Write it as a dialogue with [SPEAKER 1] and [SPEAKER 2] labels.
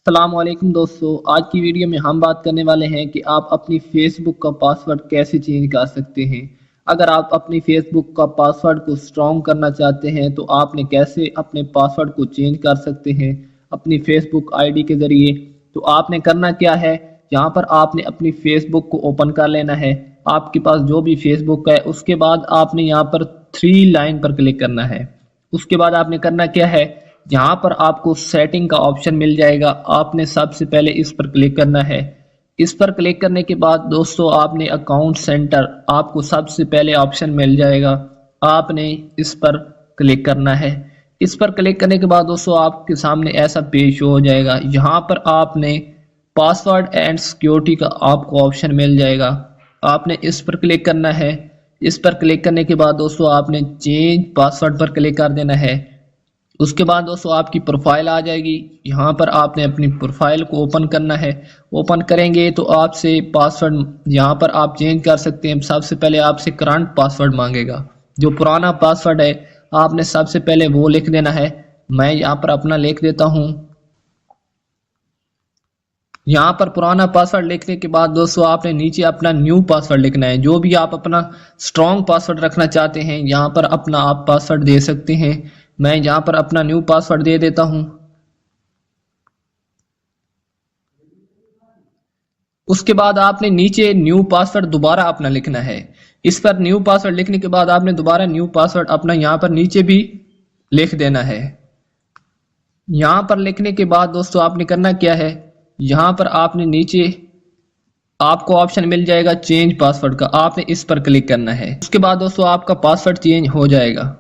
[SPEAKER 1] अस्सलाम वालेकुम दोस्तों। आज की वीडियो में हम बात करने वाले हैं कि आप अपनी फेसबुक का पासवर्ड कैसे चेंज कर सकते हैं। अगर आप अपनी फेसबुक का पासवर्ड को स्ट्रॉन्ग करना चाहते हैं तो आपने कैसे अपने पासवर्ड को चेंज कर सकते हैं अपनी फेसबुक आईडी के ज़रिए। तो आपने करना क्या है, यहाँ पर आपने अपनी फेसबुक को ओपन कर लेना है। आपके पास जो भी फेसबुक है उसके बाद आपने यहाँ पर थ्री लाइन पर क्लिक करना है। उसके बाद आपने करना क्या है, यहाँ पर आपको सेटिंग का ऑप्शन मिल जाएगा। आपने सबसे पहले इस पर क्लिक करना है। इस पर क्लिक करने के बाद दोस्तों आपने अकाउंट सेंटर, आपको सबसे पहले ऑप्शन मिल जाएगा। आपने इस पर क्लिक करना है। इस पर क्लिक करने के बाद दोस्तों आपके सामने ऐसा पेज शो हो जाएगा। यहाँ पर आपने पासवर्ड एंड सिक्योरिटी का आपको ऑप्शन मिल जाएगा। आपने इस पर क्लिक करना है। इस पर क्लिक करने के बाद दोस्तों आपने चेंज पासवर्ड पर क्लिक कर देना है। उसके बाद दोस्तों आपकी प्रोफाइल आ जाएगी। यहाँ पर आपने अपनी प्रोफाइल को ओपन करना है। ओपन करेंगे तो आपसे पासवर्ड यहाँ पर आप चेंज कर सकते हैं। सबसे पहले आपसे करंट पासवर्ड मांगेगा। जो पुराना पासवर्ड है आपने सबसे पहले वो लिख देना है। मैं यहाँ पर अपना लिख देता हूँ। यहाँ पर पुराना पासवर्ड लिखने के बाद दोस्तों आपने नीचे अपना न्यू पासवर्ड लिखना है। जो भी आप अपना स्ट्रॉन्ग पासवर्ड रखना चाहते हैं यहाँ पर अपना आप पासवर्ड दे सकते हैं। मैं यहाँ पर अपना न्यू पासवर्ड दे देता हूँ। उसके बाद आपने नीचे न्यू पासवर्ड दोबारा अपना लिखना है। इस पर न्यू पासवर्ड लिखने के बाद आपने दोबारा न्यू पासवर्ड अपना यहाँ पर नीचे भी लिख देना है। यहाँ पर लिखने के बाद दोस्तों आपने करना क्या है, यहाँ पर आपने नीचे आपको ऑप्शन मिल जाएगा चेंज पासवर्ड का। आपने इस पर क्लिक करना है। उसके बाद दोस्तों आपका पासवर्ड चेंज हो जाएगा।